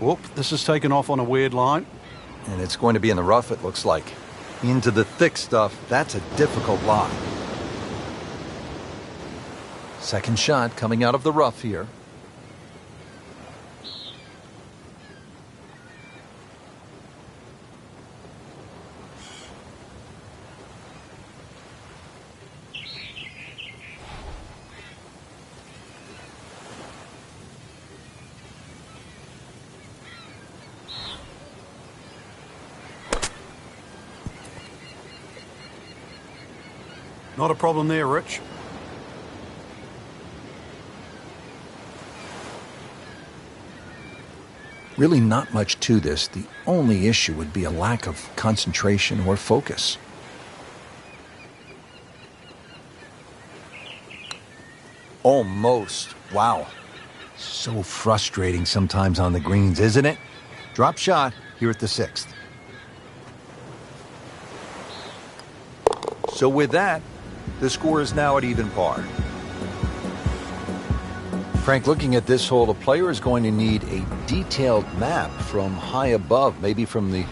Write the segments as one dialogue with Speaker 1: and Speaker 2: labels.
Speaker 1: Whoop, this is taken off on a weird line.
Speaker 2: And it's going to be in the rough, it looks like. Into the thick stuff, that's a difficult lie. Second shot coming out of the rough here.
Speaker 1: Not a problem there, Rich.
Speaker 2: Really not much to this. The only issue would be a lack of concentration or focus. Almost. Wow. So frustrating sometimes on the greens, isn't it? Drop shot here at the 6th. So with that, the score is now at even par. Frank, looking at this hole, a player is going to need a detailed map from high above, maybe from the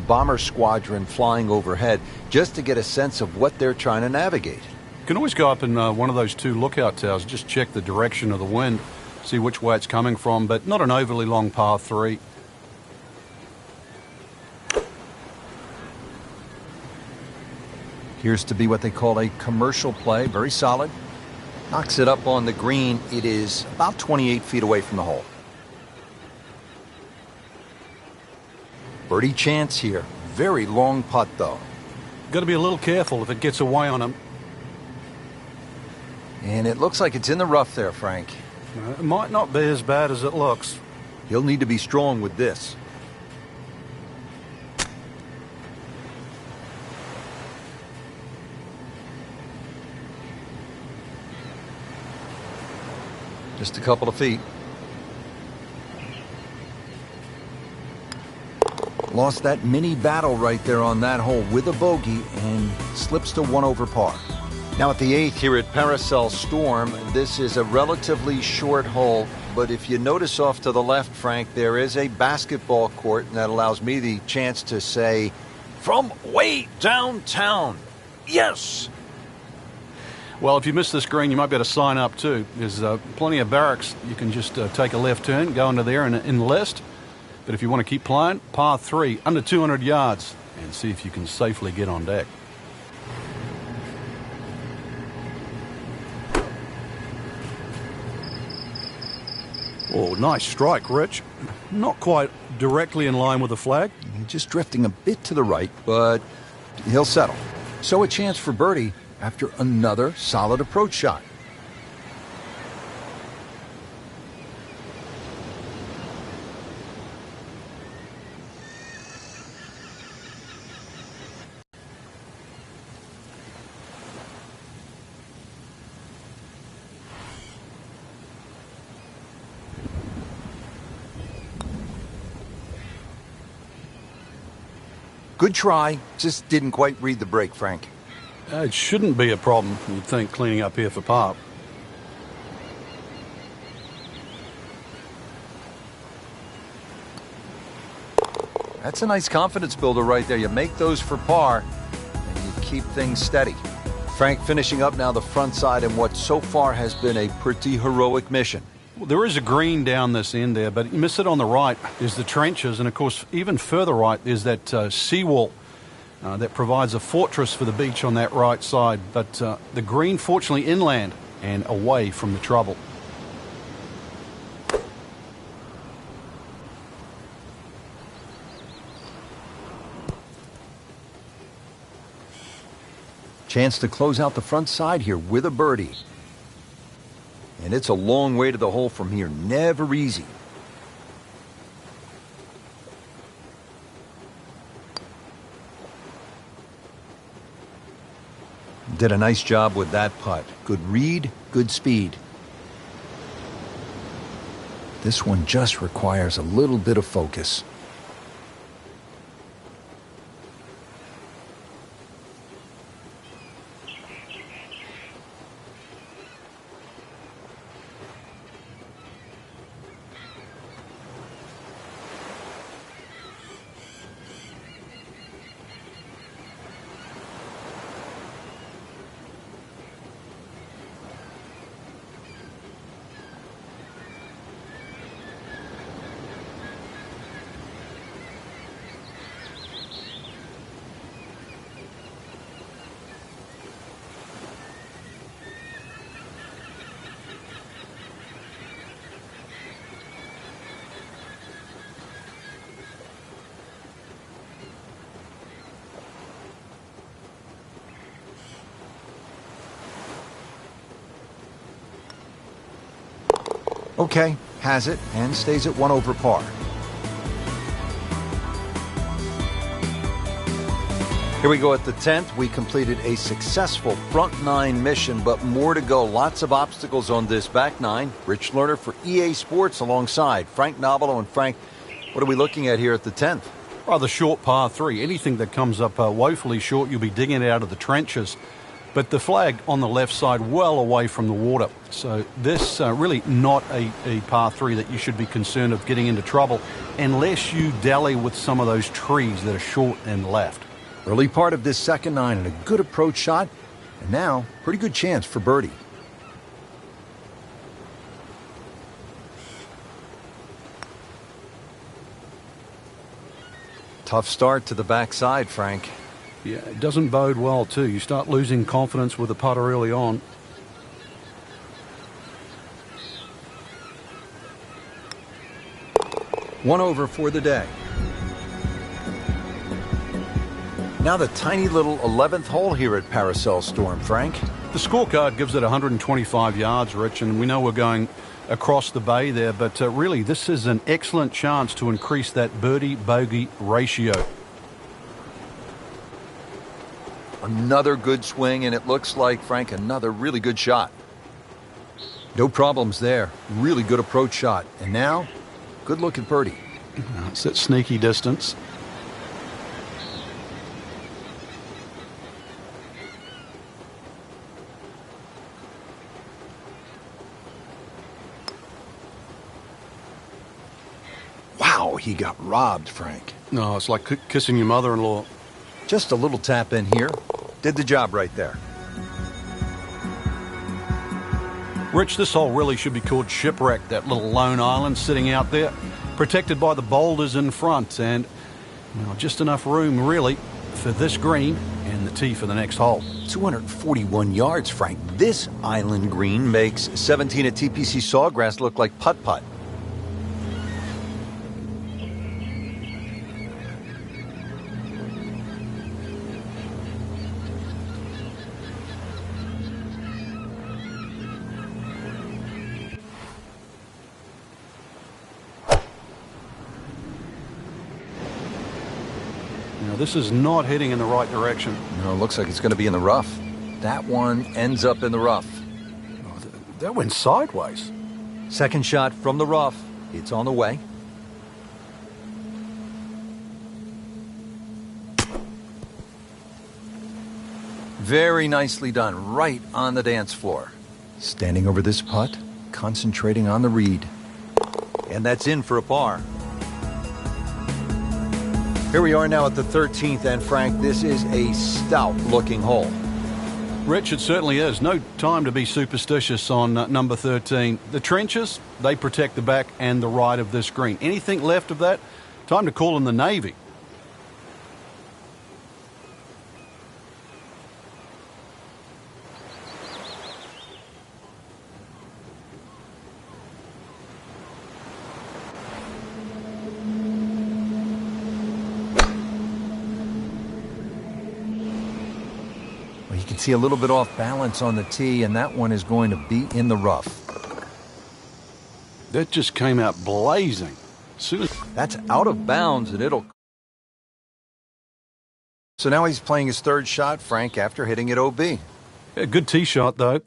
Speaker 2: bomber squadron flying overhead, just to get a sense of what they're trying to navigate.
Speaker 1: You can always go up in one of those 2 lookout towers, just check the direction of the wind, see which way it's coming from, but not an overly long par 3.
Speaker 2: Appears to be what they call a commercial play, very solid. Knocks it up on the green. It is about 28 feet away from the hole. Birdie chance here. Very long putt, though.
Speaker 1: Got to be a little careful if it gets away on him.
Speaker 2: And it looks like it's in the rough there, Frank.
Speaker 1: It might not be as bad as it looks.
Speaker 2: He'll need to be strong with this. Just a couple of feet. Lost that mini battle right there on that hole with a bogey and slips to 1 over par. Now at the 8th here at Paracel Storm, this is a relatively short hole, but if you notice off to the left, Frank, there is a basketball court, and that allows me the chance to say, from way downtown, yes!
Speaker 1: Well, if you miss this green, you might be able to sign up too. There's plenty of barracks. You can just take a left turn, go into there and enlist. But if you want to keep playing, par 3, under 200 yards, and see if you can safely get on deck. Oh, nice strike, Rich. Not quite directly in line with the flag.
Speaker 2: Just drifting a bit to the right, but he'll settle. So a chance for birdie after another solid approach shot. Good try, just didn't quite read the break, Frank.
Speaker 1: It shouldn't be a problem, you'd think, cleaning up here for par.
Speaker 2: That's a nice confidence builder right there. You make those for par, and you keep things steady. Frank finishing up now the front side in what so far has been a pretty heroic mission.
Speaker 1: Well, there is a green down this end there, but you miss it on the right. There's the trenches, and of course, even further right, there's that seawall. That provides a fortress for the beach on that right side, but the green fortunately inland and away from the trouble.
Speaker 2: Chance to close out the front side here with a birdie. And it's a long way to the hole from here, never easy. Did a nice job with that putt. Good read, good speed. This one just requires a little bit of focus. Okay, has it and stays at 1 over par. Here we go at the 10th. We completed a successful front 9 mission, but more to go. Lots of obstacles on this back 9. Rich Lerner for EA Sports alongside Frank Nobilo. And Frank, what are we looking at here at the 10th?
Speaker 1: Rather short par 3. Anything that comes up woefully short, you'll be digging it out of the trenches. But the flag on the left side, well away from the water. So this really not a par 3 that you should be concerned of getting into trouble unless you dally with some of those trees that are short and left.
Speaker 2: Early part of this second 9 and a good approach shot. And now, pretty good chance for birdie. Tough start to the backside, Frank.
Speaker 1: Yeah, it doesn't bode well, too. You start losing confidence with the putter early on.
Speaker 2: One over for the day. Now the tiny little 11th hole here at Paracel Storm, Frank.
Speaker 1: The scorecard gives it 125 yards, Rich, and we know we're going across the bay there, but really this is an excellent chance to increase that birdie-bogey ratio.
Speaker 2: Another good swing, and it looks like, Frank, another really good shot. No problems there. Really good approach shot. And now, good look at birdie.
Speaker 1: It's that sneaky distance.
Speaker 2: Wow, he got robbed, Frank.
Speaker 1: No, it's like kissing your mother-in-law.
Speaker 2: Just a little tap in here. Did the job right there.
Speaker 1: Rich, this hole really should be called Shipwreck, that little lone island sitting out there, protected by the boulders in front, and just enough room, really, for this green and the tee for the next hole.
Speaker 2: 241 yards, Frank. This island green makes 17 at TPC Sawgrass look like putt-putt.
Speaker 1: This is not heading in the right direction.
Speaker 2: No, it looks like it's going to be in the rough. That one ends up in the rough.
Speaker 1: Oh, that went sideways.
Speaker 2: Second shot from the rough. It's on the way. Very nicely done, right on the dance floor. Standing over this putt, concentrating on the read. And that's in for a par. Here we are now at the 13th, and Frank, this is a stout-looking hole.
Speaker 1: Rich, it certainly is. No time to be superstitious on number 13. The trenches, they protect the back and the right of this green. Anything left of that, time to call in the Navy.
Speaker 2: You can see a little bit off balance on the tee, and that one is going to be in the rough.
Speaker 1: That just came out blazing.
Speaker 2: That's out of bounds, and it'll... So now he's playing his third shot, Frank, after hitting it OB.
Speaker 1: Yeah, good tee shot, though.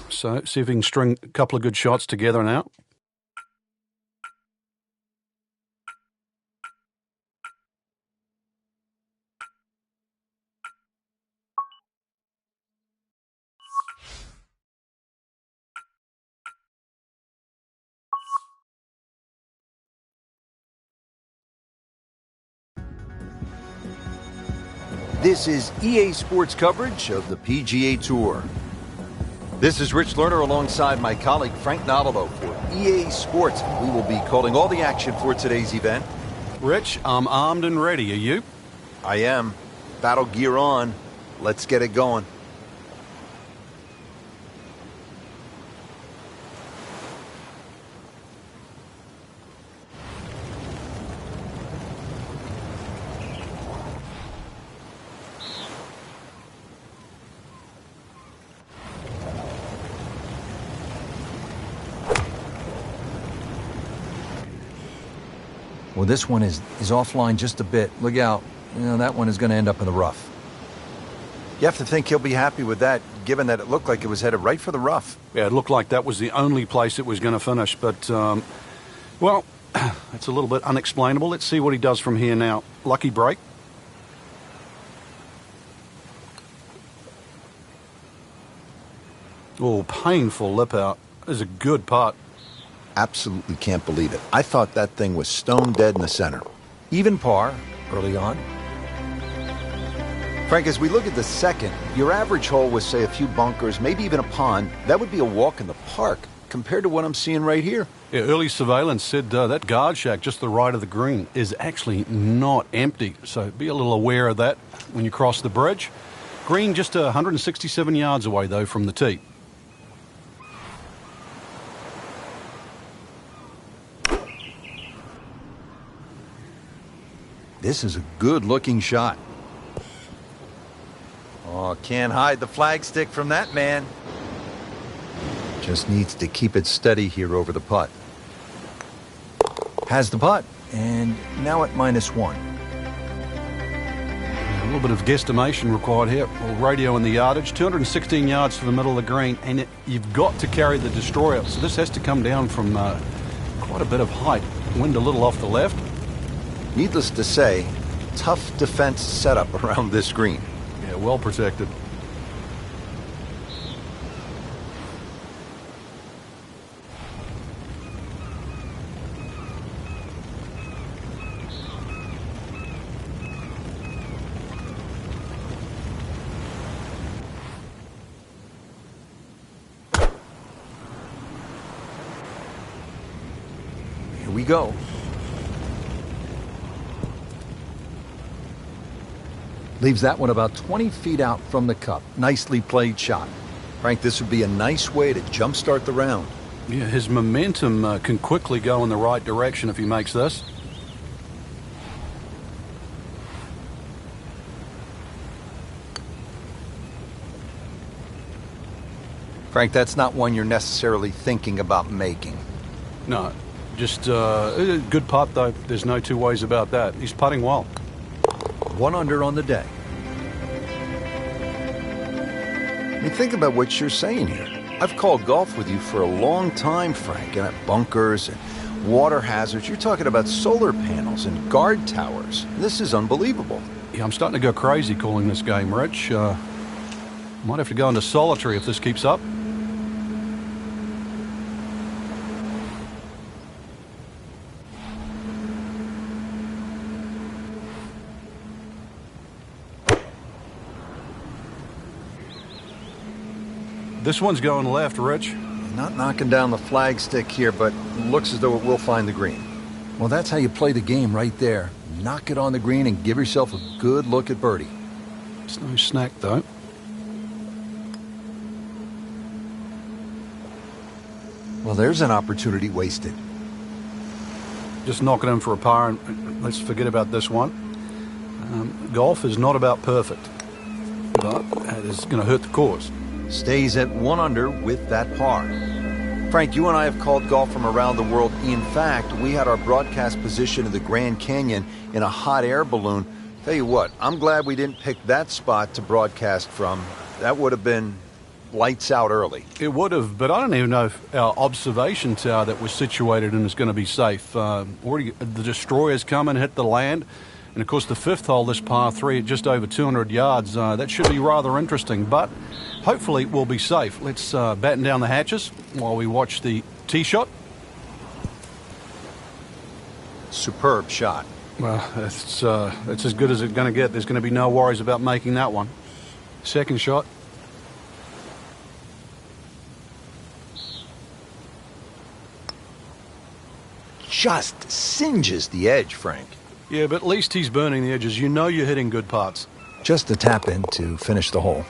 Speaker 1: So see if he can string a couple of good shots together now.
Speaker 2: This is EA Sports coverage of the PGA Tour. This is Rich Lerner alongside my colleague Frank Nobilo for EA Sports. We will be calling all the action for today's event.
Speaker 1: Rich, I'm armed and ready. Are you?
Speaker 2: I am. Battle gear on. Let's get it going. Well, this one is offline just a bit. Look out. You know, that one is going to end up in the rough. You have to think he'll be happy with that, given that it looked like it was headed right for the rough.
Speaker 1: Yeah, it looked like that was the only place it was going to finish, but, well, it's a little bit unexplainable. Let's see what he does from here now. Lucky break. Oh, painful lip out. This is a good putt.
Speaker 2: Absolutely can't believe it. I thought that thing was stone dead in the center. Even par, early on. Frank, as we look at the second, your average hole with, say, a few bunkers, maybe even a pond, that would be a walk in the park compared to what I'm seeing right here.
Speaker 1: Yeah, early surveillance said that guard shack just to the right of the green is actually not empty, so be a little aware of that when you cross the bridge. Green just 167 yards away, though, from the tee.
Speaker 2: This is a good-looking shot. Oh, can't hide the flagstick from that man. Just needs to keep it steady here over the putt. Has the putt, and now at -1.
Speaker 1: A little bit of guesstimation required here. Well, radio in the yardage, 216 yards to the middle of the green, and you've got to carry the destroyer. So this has to come down from quite a bit of height. Wind a little off the left.
Speaker 2: Needless to say, tough defense setup around this green.
Speaker 1: Yeah, well protected.
Speaker 2: Here we go. Leaves that one about 20 feet out from the cup. Nicely played shot. Frank, this would be a nice way to jumpstart the round.
Speaker 1: Yeah, his momentum can quickly go in the right direction if he makes this.
Speaker 2: Frank, that's not one you're necessarily thinking about making.
Speaker 1: No, just a good putt, though. There's no two ways about that. He's putting well.
Speaker 2: 1 under on the day. I mean, think about what you're saying here. I've called golf with you for a long time, Frank, and at bunkers and water hazards. You're talking about solar panels and guard towers. This is unbelievable.
Speaker 1: Yeah, I'm starting to go crazy calling this game, Rich. Might have to go into solitary if this keeps up. This one's going left, Rich.
Speaker 2: Not knocking down the flagstick here, but looks as though it will find the green. Well, that's how you play the game right there. Knock it on the green and give yourself a good look at birdie.
Speaker 1: It's no snack, though.
Speaker 2: Well, there's an opportunity wasted.
Speaker 1: Just knock it in for a par, and let's forget about this one. Golf is not about perfect, but it is going to hurt the cause.
Speaker 2: Stays at 1 under with that par. Frank, you and I have called golf from around the world. In fact, we had our broadcast position in the Grand Canyon in a hot air balloon. Tell you what, I'm glad we didn't pick that spot to broadcast from. That would have been lights out early.
Speaker 1: It would have, but I don't even know if our observation tower that was situated in is going to be safe. Already, the destroyers come and hit the land. And, of course, the fifth hole, this par 3, at just over 200 yards. That should be rather interesting, but hopefully we'll be safe. Let's batten down the hatches while we watch the tee shot.
Speaker 2: Superb shot.
Speaker 1: Well, it's as good as it's going to get. There's going to be no worries about making that one. Second shot.
Speaker 2: Just singes the edge, Frank.
Speaker 1: Yeah, but at least he's burning the edges. You know you're hitting good putts.
Speaker 2: Just a tap in to finish the hole.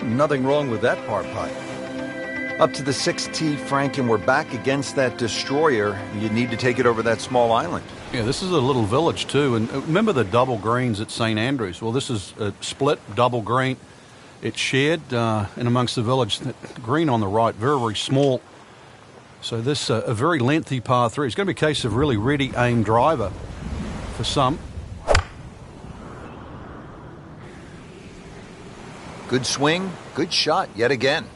Speaker 2: Nothing wrong with that par putt. Up to the 6th tee, Frank, and we're back against that destroyer. You need to take it over that small island.
Speaker 1: Yeah, this is a little village, too. And remember the double greens at St. Andrews? Well, this is a split double green. It's shared in amongst the village. The green on the right, very, very small. So this a very lengthy par 3. It's going to be a case of really ready aim driver. for some.
Speaker 2: Good swing, good shot yet again.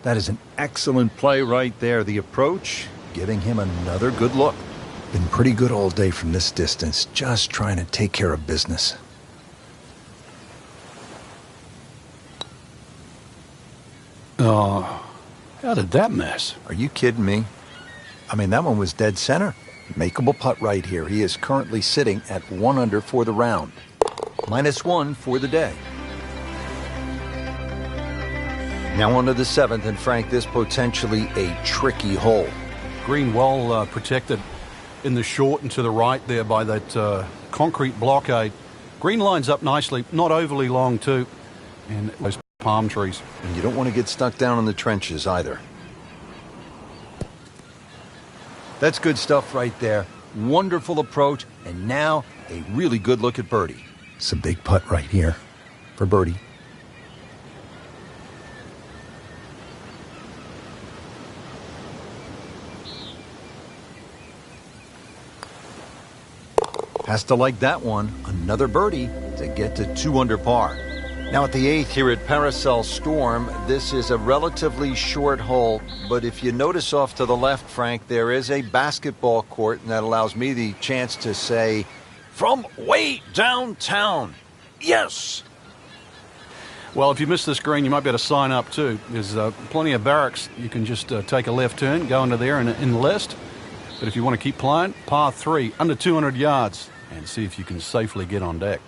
Speaker 2: That is an excellent play right there. The approach, giving him another good look. Been pretty good all day from this distance, just trying to take care of business.
Speaker 1: Oh, how did that miss?
Speaker 2: Are you kidding me? I mean, that one was dead center. Makeable putt right here. He is currently sitting at 1 under for the round. -1 for the day. Now on to the 7th, and Frank, this potentially a tricky hole.
Speaker 1: Green well protected in the short and to the right there by that concrete blockade. Green lines up nicely, not overly long too, and those palm trees.
Speaker 2: And you don't want to get stuck down in the trenches either. That's good stuff right there. Wonderful approach, and now a really good look at birdie. It's a big putt right here for birdie. Has to like that one. Another birdie to get to 2 under par. Now at the 8th here at Paracel Storm, this is a relatively short hole, but if you notice off to the left, Frank, there is a basketball court, and that allows me the chance to say, from way downtown, yes!
Speaker 1: Well, if you miss this green, you might be able to sign up too. There's plenty of barracks. You can just take a left turn, go into there and enlist. But if you want to keep playing, par 3, under 200 yards, and see if you can safely get on deck.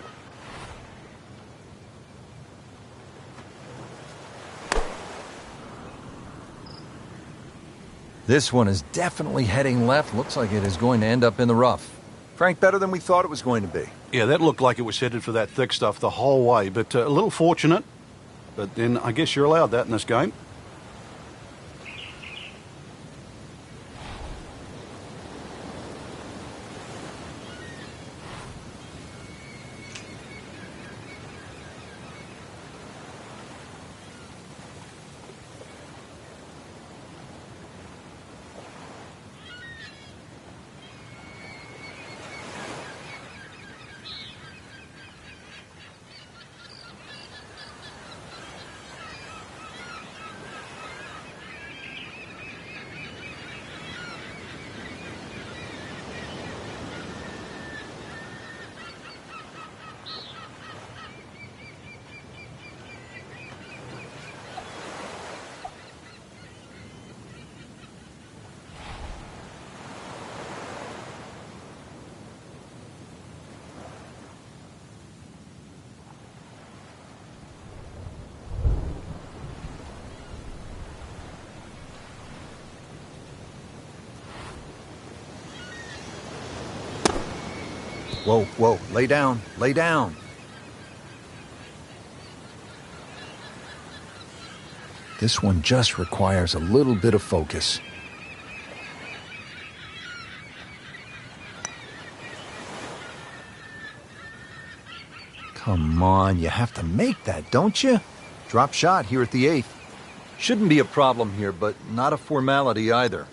Speaker 2: This one is definitely heading left. Looks like it is going to end up in the rough. Frank, better than we thought it was going to be.
Speaker 1: Yeah, that looked like it was headed for that thick stuff the whole way, but a little fortunate. But then I guess you're allowed that in this game.
Speaker 2: Whoa, whoa, lay down, lay down. This one just requires a little bit of focus. Come on, you have to make that, don't you? Drop shot here at the 8th. Shouldn't be a problem here, but not a formality either.